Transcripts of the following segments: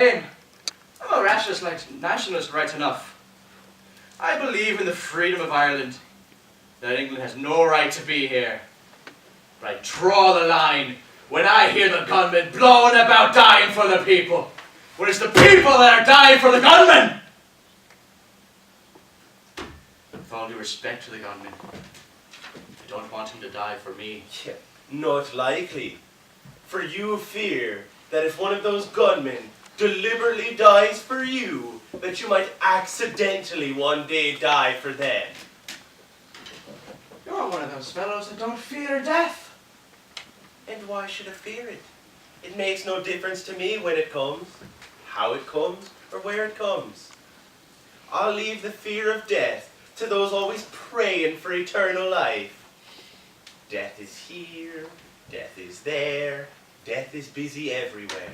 I'm a nationalist right enough. I believe in the freedom of Ireland, that England has no right to be here. But I draw the line when I hear the gunmen blowing about dying for the people, when it's the people that are dying for the gunmen. With all due respect to the gunmen, I don't want him to die for me. Yeah, not likely. For you fear that if one of those gunmen deliberately dies for you, that you might accidentally one day die for them. You're one of those fellows that don't fear death. And why should I fear it? It makes no difference to me when it comes, how it comes, or where it comes. I'll leave the fear of death to those always praying for eternal life. Death is here, death is there, death is busy everywhere.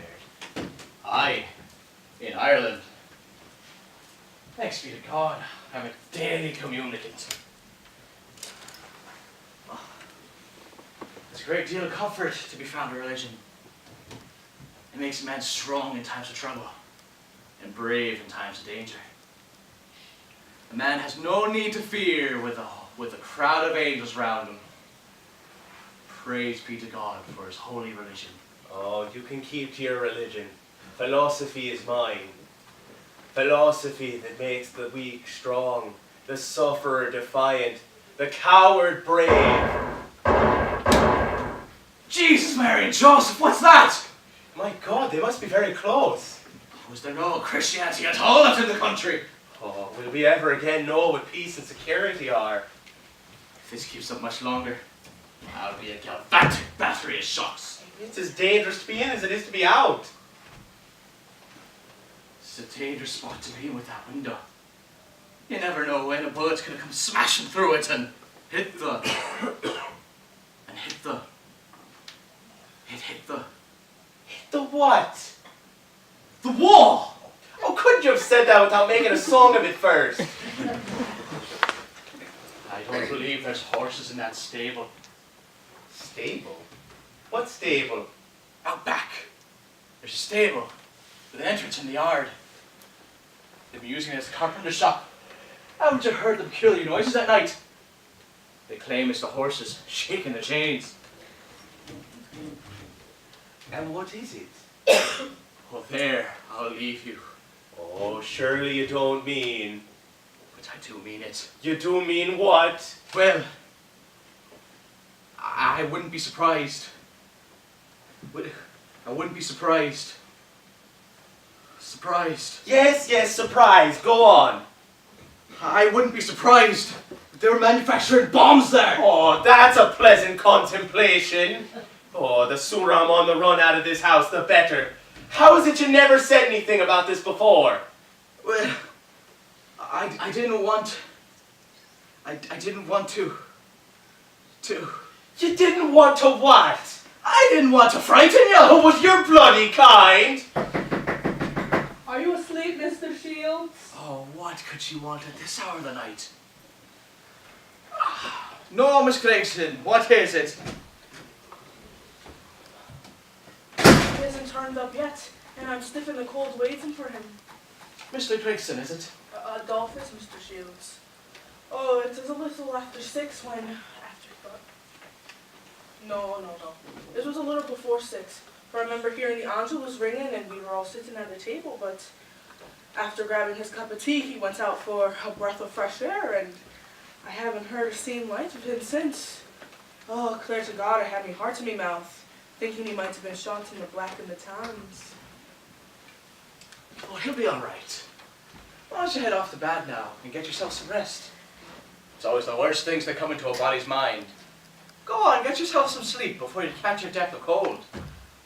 Aye, in Ireland. Thanks be to God, I'm a daily communicant. There's a great deal of comfort to be found in religion. It makes a man strong in times of trouble and brave in times of danger. A man has no need to fear with a crowd of angels round him. Praise be to God for his holy religion. Oh, you can keep to your religion. Philosophy is mine. Philosophy that makes the weak strong, the sufferer defiant, the coward brave. Jesus, Mary and Joseph, what's that? My God, they must be very close. Was there no Christianity at all left in the country? Oh, will we ever again know what peace and security are? If this keeps up much longer, I'll be a galvanic battery of shocks. It's as dangerous to be in as it is to be out. It's a dangerous spot to be in with that window. You never know when a bullet's gonna come smashing through it and hit the... Hit the what? The wall! Oh, couldn't you have said that without making a song of it first? I don't believe there's horses in that stable. Stable? What stable? Out back. There's a stable with an entrance in the yard. They've been using it as a carpenter's shop. Haven't you heard the peculiar noises at night? They claim it's the horses shaking the chains. And what is it? Well, there, I'll leave you. Oh, surely you don't mean... But I do mean it. You do mean what? Well, I wouldn't be surprised. I wouldn't be surprised. Surprised. Yes, surprised. Go on. I wouldn't be surprised if they were manufacturing bombs there. Oh, that's a pleasant contemplation. Oh, the sooner I'm on the run out of this house, the better. How is it you never said anything about this before? Well, I didn't want... I didn't want to... You didn't want to what? I didn't want to frighten you! Oh, was you're bloody kind! Are you asleep, Mr. Shields? Oh, what could she want at this hour of the night? No, Miss Gregson, what is it? He hasn't turned up yet, and I'm stiff in the cold waiting for him. Mr. Gregson, is it? Adolphus, Mr. Shields. Oh, it is a little after 6 when... No. This was a little before 6. For I remember hearing the angel was ringing and we were all sitting at the table, but after grabbing his cup of tea, he went out for a breath of fresh air, and I haven't heard or seen light of him since. Oh, clear to God, I had me heart in me mouth, thinking he might have been shot in the Black and the Tans. Oh, he'll be all right. Why don't you head off to bed now and get yourself some rest? It's always the worst things that come into a body's mind. Go on, get yourself some sleep before you catch your death of cold.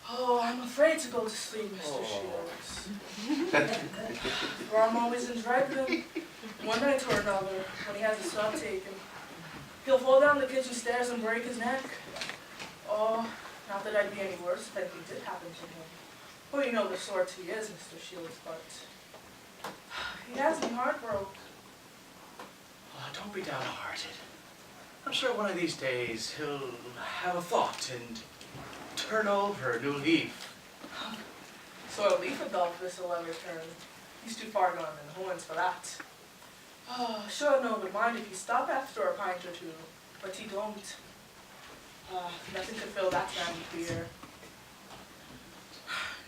Oh, I'm afraid to go to sleep, Mr. Shields. For I'm always in dread of him. One night or another, when he has a swab taken, he'll fall down the kitchen stairs and break his neck. Oh, not that I'd be any worse if anything did happen to him. Well, you know the sort he is, Mr. Shields, but he has me heartbroken. Oh, don't be downhearted. I'm sure one of these days he'll have a thought and turn over a new leaf. So I'll leave Adolphus will ever return. He's too far gone in Owens for that. Oh, sure no would mind if he stop after a pint or two, but he don't. Nothing could fill that man with beer.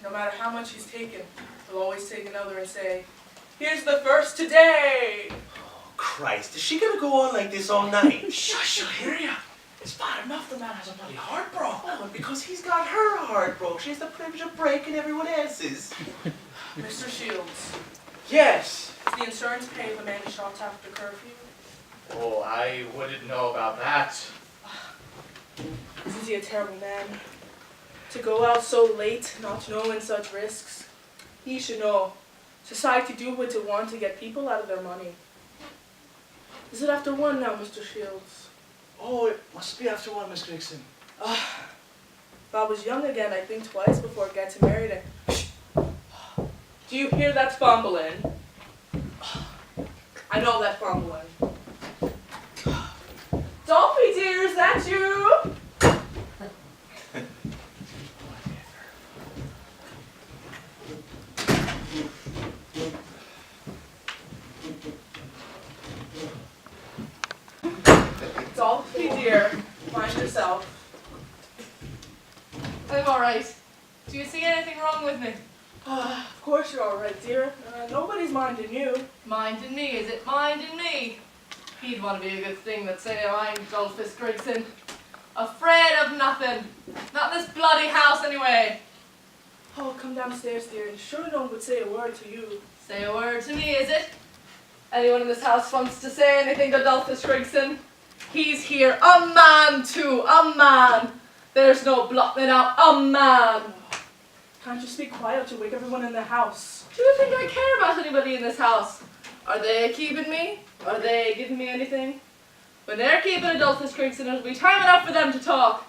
No matter how much he's taken, he'll always take another and say, "Here's the first today!" Oh, Christ, is she going to go on like this all night? Shush, she'll hear ya. It's bad enough the man has a bloody heart broke. Oh, and because he's got her heart broke, she has the privilege of breaking everyone else's. Mr. Shields, Yes. is the insurance pay the man shot after curfew? Oh, I wouldn't know about that. Isn't he a terrible man? To go out so late, not knowing such risks. He should know. Society do what it want to get people out of their money. Is it after 1 now, Mr. Shields? Oh, it must be after 1, Miss Grigson. If I was young again, I'd think twice before getting married. Do you hear that fumbling? I know that fumbling. Dolphy dear, is that you? Dolphy dear, mind yourself. I'm alright. Do you see anything wrong with me? Of course you're all right, dear. Nobody's minding you. Minding me? Is it minding me? He'd want to be a good thing that say I'm Dolphus Grigson. Afraid of nothing. Not in this bloody house anyway. Oh, come downstairs, dear, and sure no one would say a word to you. Say a word to me, is it? Anyone in this house wants to say anything to Dolphus Grigson? He's here. A man too. A man. There's no blotting out. A man. Can't you speak quiet to wake everyone in the house? Do you think I care about anybody in this house? Are they keeping me? Are they giving me anything? When they're keeping Adolphus Grigson, it'll be time enough for them to talk.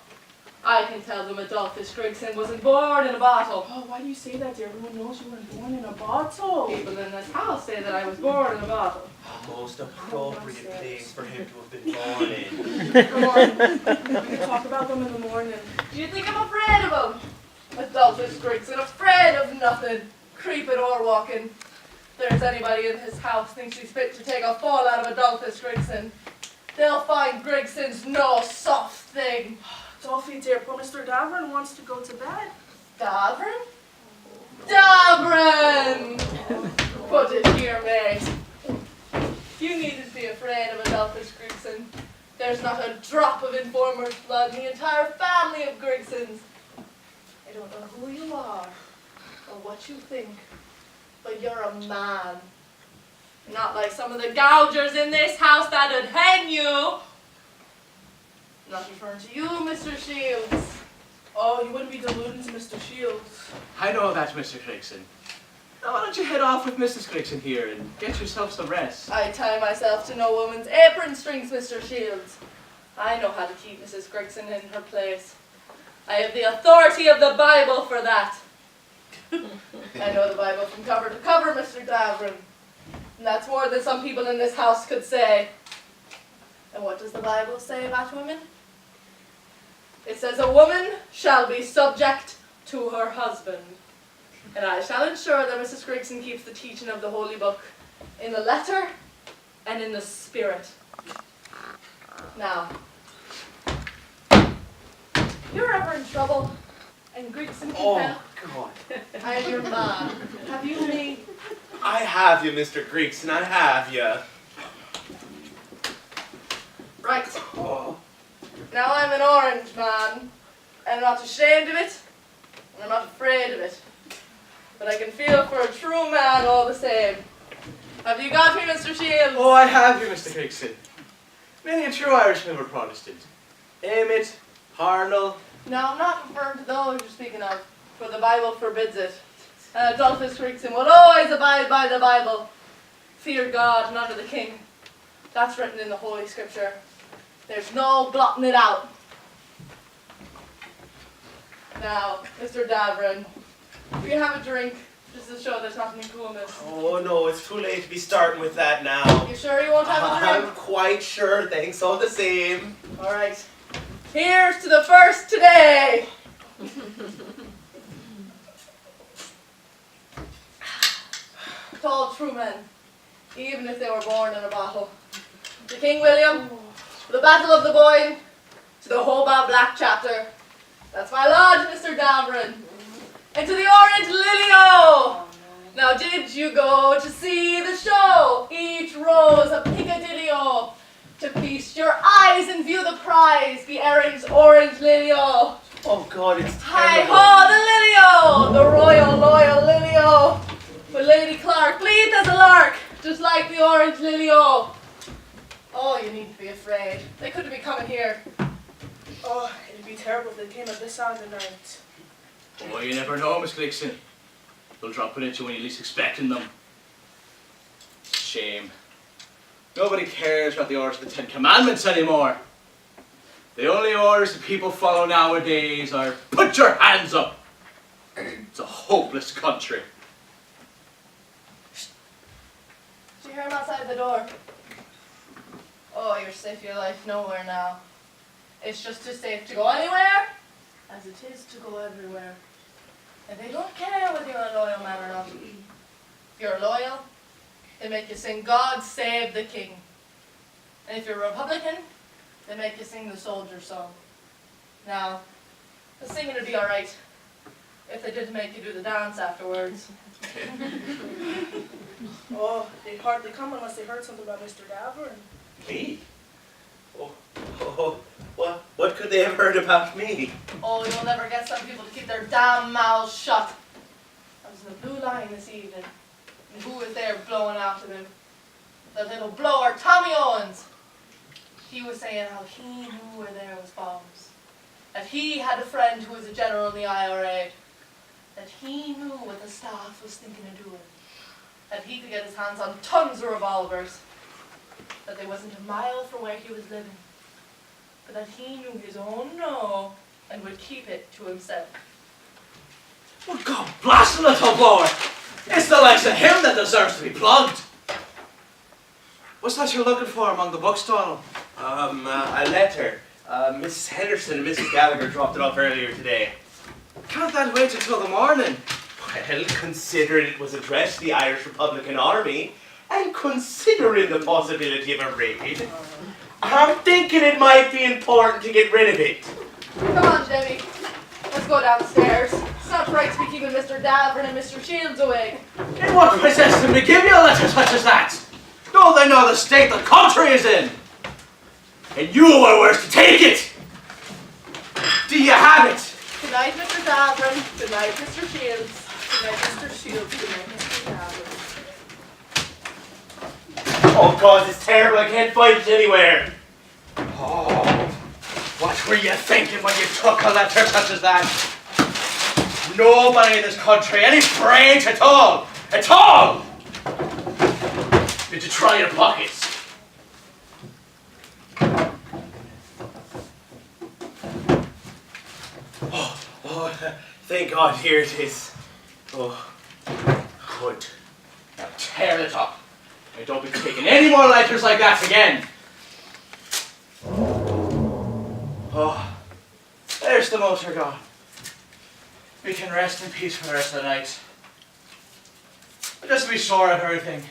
I can tell them Adolphus Grigson wasn't born in a bottle. Oh, why do you say that, dear? Everyone knows you weren't born in a bottle. People in this house say that I was born in a bottle. Most appropriate place for him to have been born in. Come on, we can talk about them in the morning. Do you think I'm afraid of him? Adolphus Grigson, afraid of nothing, creeping or walking. If there's anybody in his house thinks he's fit to take a fall out of Adolphus Grigson, they'll find Grigson's no soft thing. Dolphy, dear, poor Mr. Davoren wants to go to bed. Davoren? Davoren! Put it here, mate. You needn't be afraid of Adolphus Grigson. There's not a drop of informer's blood in the entire family of Grigsons. I don't know who you are or what you think, but you're a man. Not like some of the gougers in this house that'd hang you. Not referring to you, Mr. Shields. Oh, you wouldn't be deluding to Mr. Shields. I know that, Mr. Grigson. Now why don't you head off with Mrs. Grigson here and get yourself some rest? I tie myself to no woman's apron strings, Mr. Shields. I know how to keep Mrs. Grigson in her place. I have the authority of the Bible for that. I know the Bible from cover to cover, Mr. Davoren. And that's more than some people in this house could say. And what does the Bible say about women? It says a woman shall be subject to her husband. And I shall ensure that Mrs. Grigson keeps the teaching of the Holy Book in the letter and in the spirit. Now, if you're ever in trouble and Grigson can help, God. I am your man. Have you me? I have you, Mr. Grigson, I have you. Right. Now I'm an orange man, and I'm not ashamed of it, and I'm not afraid of it. But I can feel for a true man all the same. Have you got me, Mr. Shields? Oh, I have you, Mr. Grigson. Many a true Irishman were Protestant. Emmet, Harnell. No, I'm not referring to those you're speaking of, for the Bible forbids it. And Adolphus Grigson will always abide by the Bible. Fear God and honor the King. That's written in the Holy Scripture. There's no blotting it out. Now, Mr. Davoren, will you have a drink, just to show there's nothing coolness? Oh no, it's too late to be starting with that now. You sure you won't have a drink? I'm quite sure, thanks all the same. Alright. Here's to the first today! called true men, even if they were born in a bottle. To King William, to the Battle of the Boyne, to the Hobart Black Chapter. That's my lodge, Mr. Davoren. And to the Orange Lily-O! Now did you go to see the show? Each rose a Piccadilly-O. To feast your eyes and view the prize, the Erin's Orange Lily-O. Oh God, it's Hi-ho, the Lily-O! The royal, loyal Lily-O. With Lady Clark, bleat as a lark, just like the Orange Lily-O. Oh, you needn't be afraid. They couldn't be coming here. Oh, it'd be terrible if they came at this hour of the night. Oh, you never know, Miss Gleason. They'll drop it at you when you're least expecting them. Shame. Nobody cares about the orders of the Ten Commandments anymore. The only orders that people follow nowadays are, put your hands up. It's a hopeless country. Did you hear him outside the door? Oh, you're safe your life nowhere now. It's just as safe to go anywhere as it is to go everywhere. And they don't care whether you're a loyal man or not. If you're loyal, they make you sing God Save the King. And if you're a Republican, they make you sing the soldier song. Now, the singing would be alright if they didn't make you do the dance afterwards. Oh, they'd hardly come unless they heard something about Mr. Davoren. Me? What could they have heard about me? Oh, you'll never get some people to keep their damn mouths shut. I was in the Blue Line this evening, and who was there blowing after them? The little blower, Tommy Owens. He was saying how he knew where there was bombs. That he had a friend who was a general in the IRA. That he knew what the staff was thinking of doing. That he could get his hands on tons of revolvers. That they wasn't a mile from where he was living. But that he knew his own no and would keep it to himself. Well, God blast the little blower! It's the likes of him that deserves to be plugged. What's that you're looking for among the books, Donal? A letter. Mrs.Henderson and Mrs.Gallogher dropped it off earlier today. Can't that wait until the morning? Well, considering it was addressed to the Irish Republican Army, and considering the possibility of a raid, I'm thinking it might be important to get rid of it. Come on, Debbie. Let's go downstairs. It's not right to be keeping Mr. Davoren and Mr. Shields away. In what possessed them to give you a letter such as that? Don't they know the state the country is in? And you are worse to take it! Do you have it? Good night, Mr. Davoren. Good night, Mr. Shields. Good night, Mr. Shields. Good night, Mr. Davoren. Oh God, it's terrible. I can't find it anywhere. Oh, what were you thinking when you took a letter such as that? Nobody in this country, any brains at all! At all! Did you try your pockets? Thank God, here it is. Oh, good. Now tear it up. And don't be taking any more letters like that again. Oh, there's the motor gone. We can rest in peace for the rest of the night. But just to be sure of everything,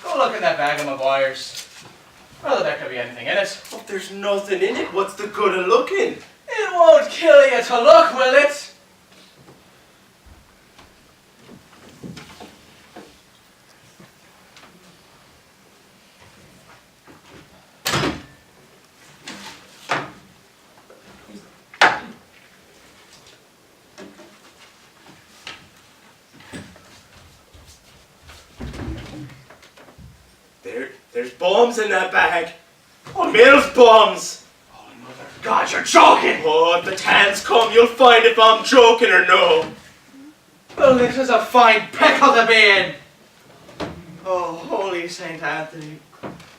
go look in that bag of Maguire's. Well, there could be anything in it. Oh, there's nothing in it. What's the good of looking? It won't kill you to look, will it? There's bombs in that bag. Oh, Mills bombs. Holy mother of God, you're joking! Oh, if the times come, you'll find if I'm joking or no. Well, this is a fine pickle to be in. Oh, holy St. Anthony,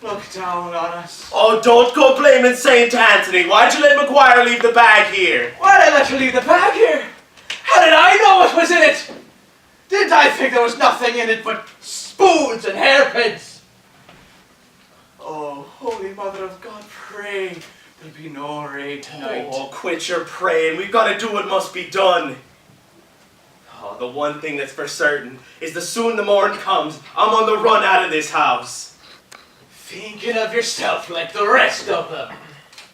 look down on us. Oh, don't go blaming St. Anthony. Why'd you let Maguire leave the bag here? Why did I let you leave the bag here? How did I know what was in it? Didn't I think there was nothing in it but spoons and hairpins? Oh, Holy Mother of God, pray there'll be no raid tonight. Oh, quit your praying. We've got to do what must be done. Oh, the one thing that's for certain is the soon the morn comes, I'm on the run out of this house. Thinking of yourself like the rest of them.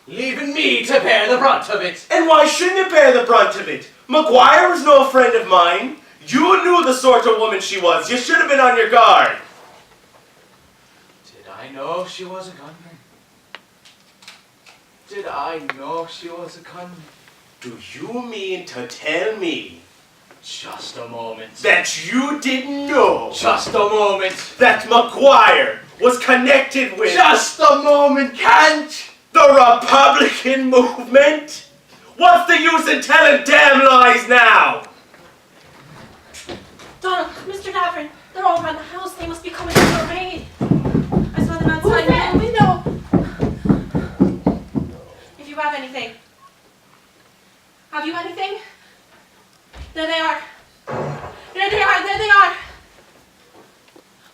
Leaving me to bear the brunt of it. And why shouldn't you bear the brunt of it? Maguire was no friend of mine. You knew the sort of woman she was. You should have been on your guard. Did I know she was a gunman? Did I know she was a gunman? Do you mean to tell me Just a moment. that you didn't know Just a moment. that Maguire was connected with Just a moment, Kant! the Republican movement? What's the use in telling damn lies now? Donal, Mr. Davoren, they're all around the house. They must be coming for a raid. I saw them outside the window. If you have anything. Have you anything? There they are. There they are, there they are.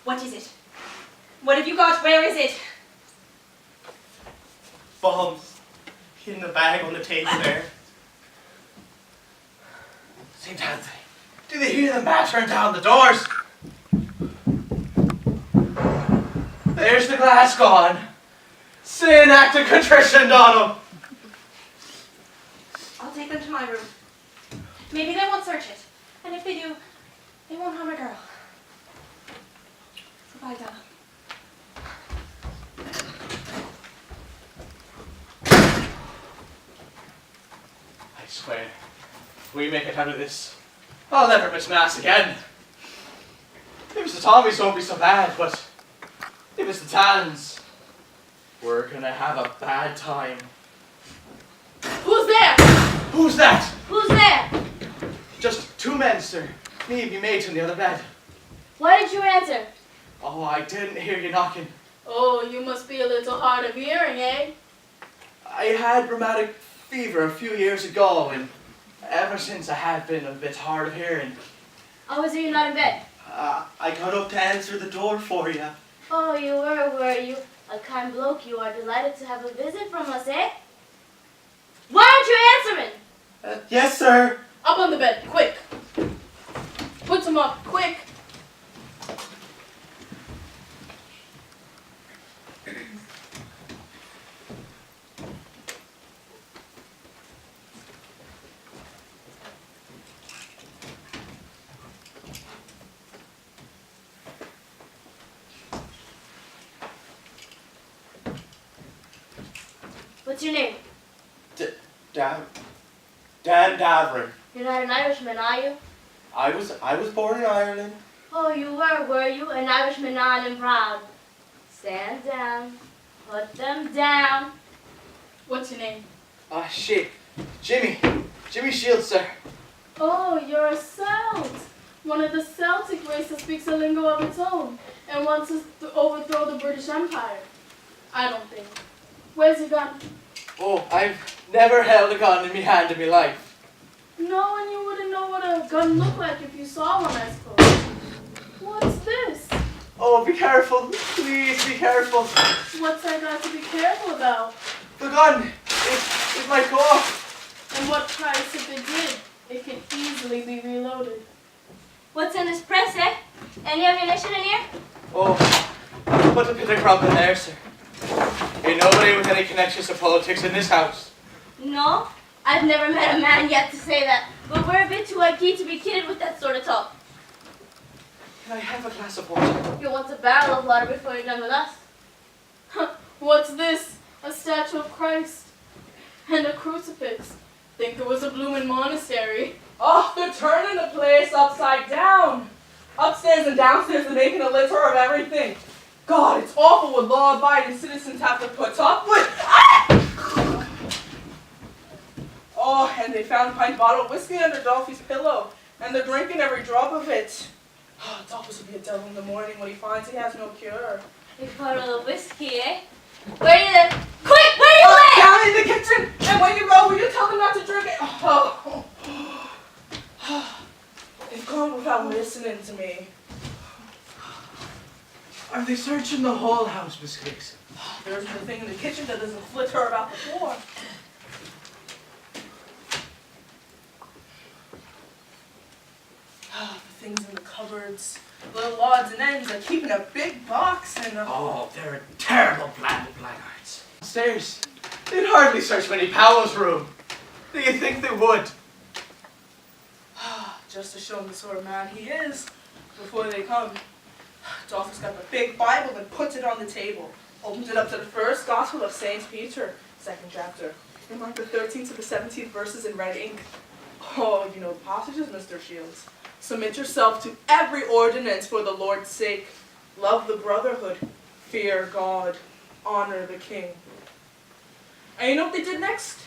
What is it? What have you got? Where is it? Bombs in the bag on the table there. St. Anthony, do they hear them battering down the doors? There's the glass gone. Say an act of contrition, Donal. I'll take them to my room. Maybe they won't search it. And if they do, they won't harm a girl. Goodbye, Donal. I swear, if we make it out of this, I'll never miss Mass again. If it's the Tommies won't be so bad, but if it's the Tans, we're gonna have a bad time. Who's there? Who's that? Who's there? Just two men, sir. Me and me mate in the other bed. Why didn't you answer? Oh, I didn't hear you knocking. Oh, you must be a little hard of hearing, eh? I had rheumatic fever a few years ago, and ever since I have been a bit hard of hearing. Oh, was you not in bed? I got up to answer the door for you. Oh, you were you? A kind bloke, you are delighted to have a visit from us, eh? Why aren't you answering? Yes, sir. Up on the bed, quick. Put them up, quick. What's your name? Dan Davoren. You're not an Irishman, are you? I was born in Ireland. Oh, you were you? An Irishman on and proud. Stand down. Put them down. What's your name? Ah, shit. Jimmy Shields, sir. Oh, you're a Celt. One of the Celtic race that speaks a lingo of its own and wants us to overthrow the British Empire. I don't think. Where's your gun? Oh, I've never held a gun in me hand in me life. No, and you wouldn't know what a gun looked like if you saw one, I suppose. What's this? Oh, be careful. Please be careful. What's I got to be careful about? The gun, it might go off. And what price if it did? It can easily be reloaded. What's in this press, eh? Any ammunition in here? Oh, put a bit of grub in there, sir. Ain't nobody with any connections to politics in this house. No, I've never met a man yet to say that. But we're a bit too keen to be kidded with that sort of talk. Can I have a glass of water? You want a barrel of water before you're done with us? What's this? A statue of Christ. And a crucifix. Think it was a bloomin' monastery. Oh, they're turning the place upside down. Upstairs and downstairs, they're making a litter of everything. God, it's awful what law-abiding citizens have to put up with. Ah! Oh, and they found a pint bottle of whiskey under Dolphy's pillow, and they're drinking every drop of it. Oh, Dolphus will be a devil in the morning when he finds he has no cure. A bottle of whiskey, eh? Where are you then? Quick, where are you at? Down in the kitchen, and when you go, will you tell them not to drink it? Oh. They've gone without listening to me. Are they searching the whole house, Miss Gizzi? There's the thing in the kitchen that doesn't flitter about the floor. things in the cupboards, little odds and ends, like keeping a big box and Oh, they're a terrible bland of blackguards. Upstairs, they'd hardly search Minnie Powell's room. Do you think they would? just to show him the sort of man he is before they come. Dolphus got the big Bible and puts it on the table. Opens it up to the first Gospel of St. Peter, 2nd chapter. And mark the 13th to the 17th verses in red ink. Oh, you know the passages, Mr. Shields. Submit yourself to every ordinance for the Lord's sake. Love the brotherhood. Fear God. Honor the king. And you know what they did next?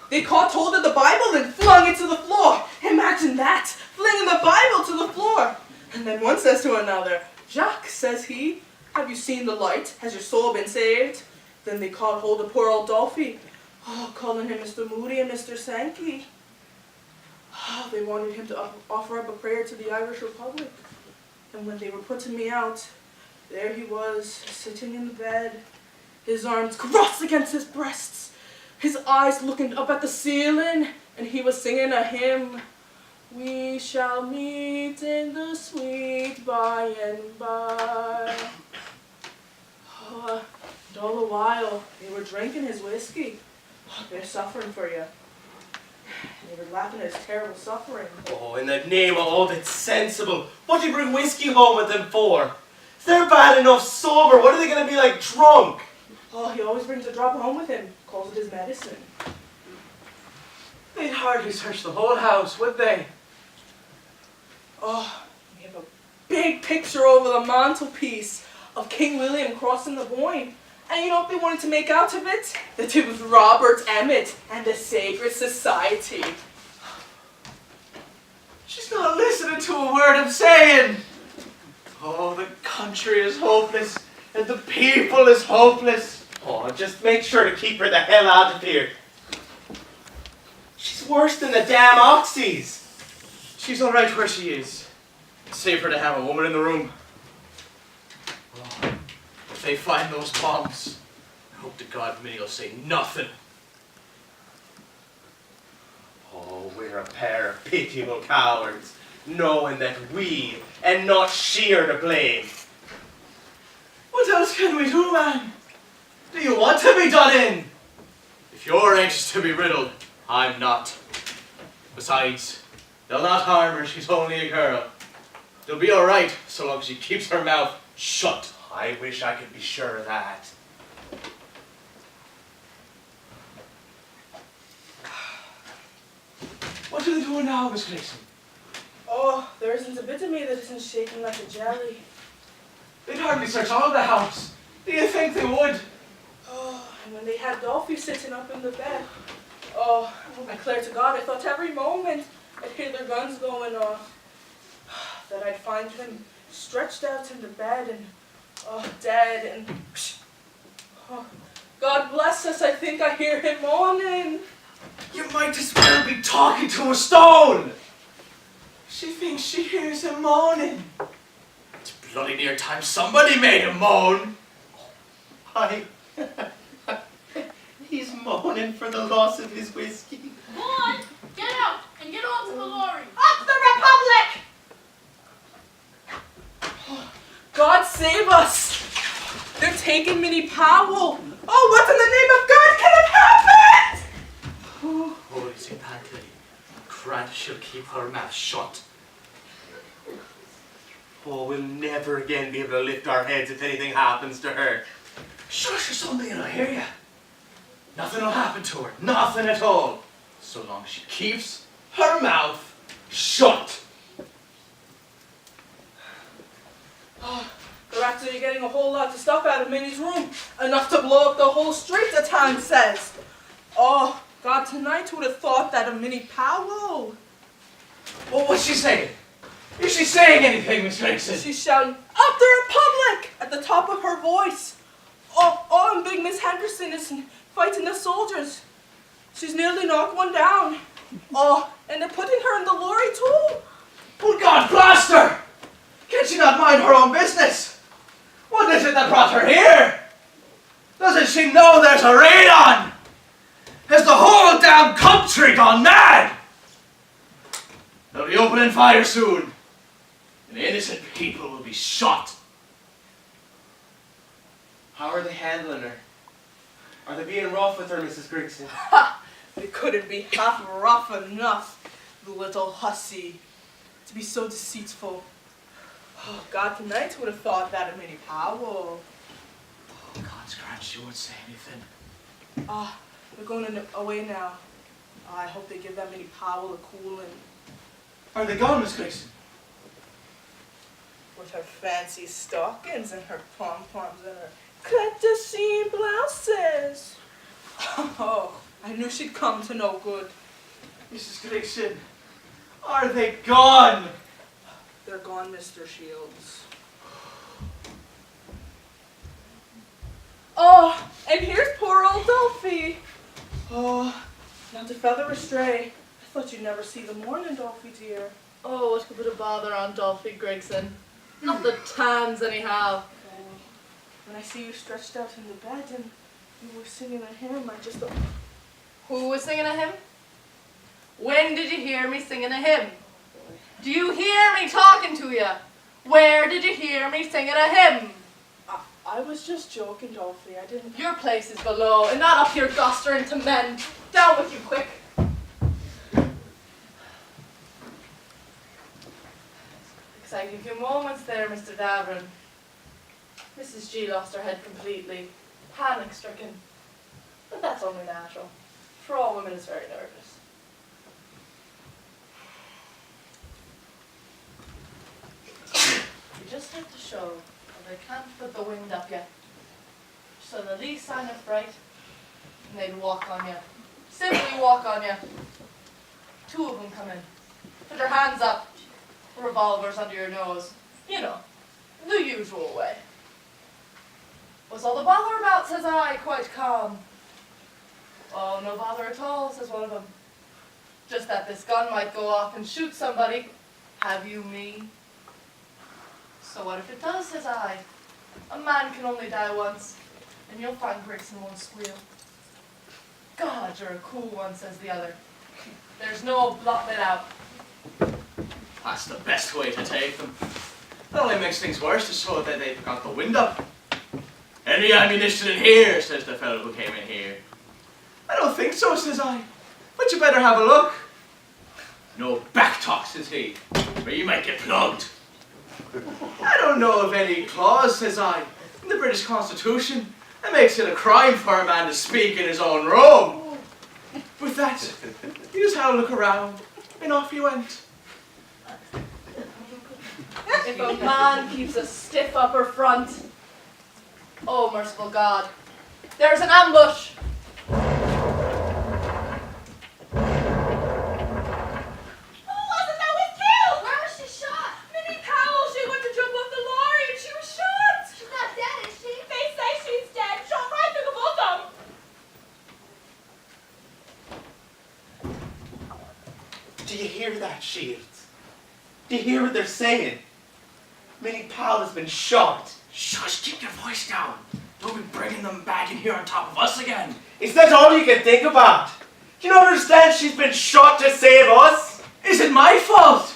They caught hold of the Bible and flung it to the floor. Imagine that, flinging the Bible to the floor. And then one says to another, Jacques, says he, have you seen the light? Has your soul been saved? Then they caught hold of poor old Dolphy. Oh, calling him Mr. Moody and Mr. Sankey. Oh, they wanted him to offer up a prayer to the Irish Republic. And when they were putting me out, there he was, sitting in the bed, his arms crossed against his breasts, his eyes looking up at the ceiling, and he was singing a hymn. We shall meet in the sweet by and by. Oh, and all the while, they were drinking his whiskey. Oh, they're suffering for you. They were laughing at his terrible suffering. Oh, in the name of all that's sensible, what do you bring whiskey home with them for? If they're bad enough sober, what are they going to be like drunk? Oh, he always brings a drop home with him. Calls it his medicine. They'd hardly search the whole house, would they? Oh, we have a big picture over the mantelpiece of King William crossing the Boyne. And you know what they wanted to make out of it? That it was Robert Emmet and the Sacred Society. She's not listening to a word I'm saying. Oh, the country is hopeless, and the people is hopeless. Oh, just make sure to keep her the hell out of here. She's worse than the damn oxys. She's all right where she is. It's safer to have a woman in the room. Oh, if they find those bombs, I hope to God Minnie will say nothing. Oh, we're a pair of pitiable cowards, knowing that we, and not she, are to blame. What else can we do, man? Do you want to be done in? If you're anxious to be riddled, I'm not. Besides, they'll not harm her, she's only a girl. They'll be all right so long as she keeps her mouth shut. I wish I could be sure of that. What are they doing now, Miss Gleason? Oh, there isn't a bit of me that isn't shaking like a jelly. They'd hardly search all the house. Do you think they would? Oh, and when they had Dolphy sitting up in the bed, oh, I declare to God, I thought every moment I'd hear their guns going off. That I'd find him stretched out in the bed and, dead and, oh, God bless us, I think I hear him moaning. You might as well be talking to a stone. She thinks she hears him moaning. It's bloody near time somebody made him moan. Why? He's moaning for the loss of his whiskey. Go on, get out and get on to the lorry. Up the Republic! God save us! They're taking Minnie Powell. Oh, what in the name of God can have happened? Holy St. Anthony, grant she'll keep her mouth shut. Oh, we'll never again be able to lift our heads if anything happens to her. Shush or something and I'll hear you. Nothing will happen to her, nothing at all, so long as she keeps her mouth shut. Oh, they're actually getting a whole lot of stuff out of Minnie's room. Enough to blow up the whole street, the town says. Oh, God, tonight who would have thought that of Minnie Powell? Well, what's she saying? Is she saying anything, Miss Gregson? She's shouting, up the Republic! At the top of her voice. Oh, and big Miss Henderson is fighting the soldiers. She's nearly knocked one down. Oh, and they're putting her in the lorry too. Good God, blast her! Can she not mind her own business? What is it that brought her here? Doesn't she know there's a raid on? Has the whole damn country gone mad? They'll be opening fire soon. and innocent people will be shot. How are they handling her? Are they being rough with her, Mrs. Gregson? Ha! They couldn't be half rough enough, the little hussy, to be so deceitful. Oh, God, tonight would have thought that of Minnie Powell. Oh, God's grant she won't say anything. Ah, they're going away now. I hope they give that Minnie Powell a cooling. Are they gone, Miss Gregson? With her fancy stockings and her pom-poms and her clandestine blouses. Oh, I knew she'd come to no good. Mrs. Gregson, are they gone? They're gone, Mr. Shields. Oh, and here's poor old Dolphy. Oh, not to feather astray. I thought you'd never see the morning, Dolphy dear. Oh, what could put a bother on Dolphy Gregson? Not the tans, anyhow. Oh, when I see you stretched out in the bed and you were singing a hymn, I just thought... Who was singing a hymn? When did you hear me singing a hymn? Do you hear me talking to you? Where did you hear me singing a hymn? I was just joking, Dolphy. I didn't... Your place is below, and not up here gostering to men. Down with you, quick. Exciting few moments there, Mr. Davoren. Mrs. G lost her head completely, panic-stricken. But that's only natural, for all women is very nervous. You just have to show that they can't put the wind up yet. So the least sign of fright, and they'd walk on you. Simply walk on you. Two of them come in. Put their hands up. Revolvers under your nose. You know, the usual way. What's all the bother about, says I, quite calm. Oh, no bother at all, says one of them. Just that this gun might go off and shoot somebody. Have you me? So what if it does, says I? A man can only die once, and you'll find Gregson won't squeal. God, you're a cool one, says the other. There's no blotting it out. That's the best way to take them. That only makes things worse to show that they've got the wind up. Any ammunition in here, says the fellow who came in here. I don't think so, says I. But you better have a look. No back talk, says he, or you might get plugged. I don't know of any clause, says I, in the British Constitution that makes it a crime for a man to speak in his own room. With that, he just had a look around, and off he went. If a man keeps a stiff upper front, oh merciful God, there's an ambush. Shields. Do you hear what they're saying? Minnie Powell has been shot. Shush, keep your voice down. Don't be bringing them back in here on top of us again. Is that all you can think about? Do you not understand she's been shot to save us? Is it my fault?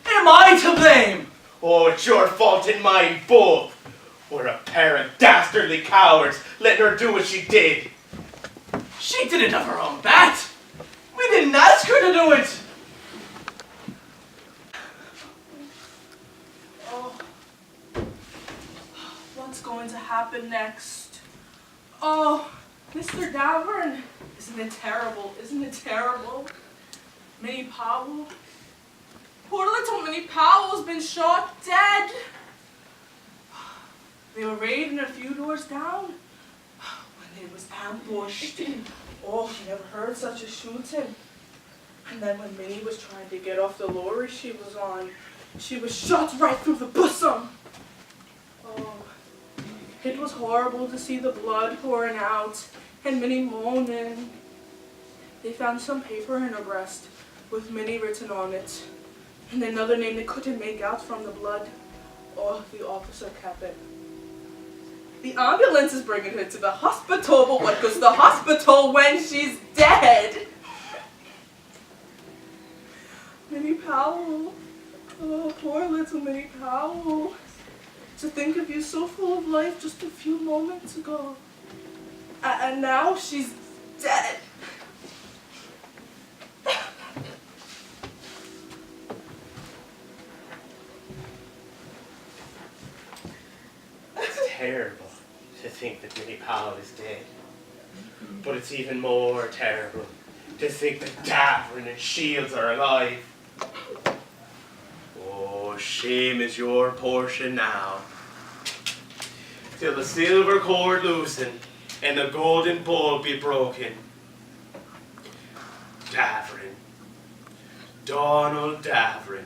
Am I to blame? Oh, it's your fault and mine both. We're a pair of dastardly cowards letting her do what she did. She did it of her own bat. We didn't ask her to do it. What's going to happen next? Oh, Mr. Davoren. Isn't it terrible? Isn't it terrible? Minnie Powell. Poor little Minnie Powell's been shot dead. They were raiding a few doors down when it was ambushed. Oh, you never heard such a shooting. And then when Minnie was trying to get off the lorry she was on, she was shot right through the bosom. Oh. It was horrible to see the blood pouring out and Minnie moaning. They found some paper in her breast with Minnie written on it and another name they couldn't make out from the blood. Oh, the officer kept it. The ambulance is bringing her to the hospital, but what goes to the hospital when she's dead? Minnie Powell. Oh, poor little Minnie Powell. To think of you so full of life just a few moments ago. And now she's dead. It's terrible to think that Minnie Powell is dead. But it's even more terrible to think that Davoren and Shields are alive. Oh, shame is your portion now. Till the silver cord loosen and the golden bowl be broken. Davoren, Donal Davoren,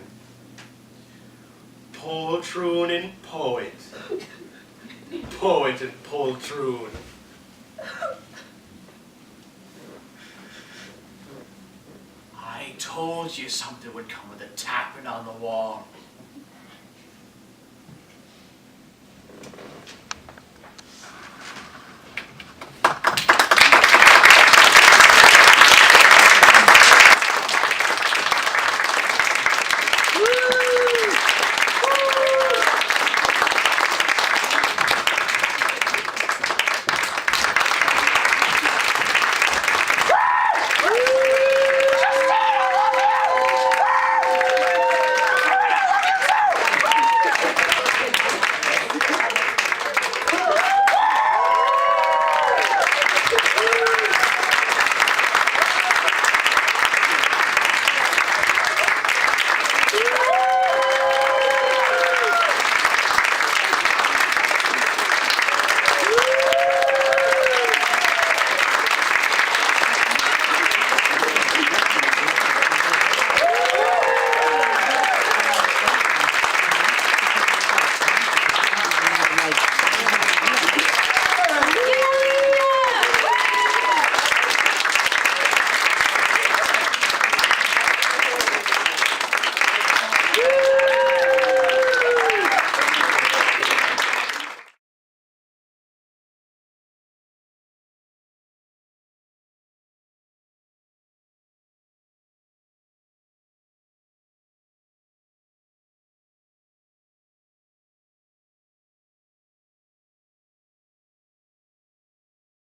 poltroon and poet, poet and poltroon. I told you something would come with the tapping on the wall.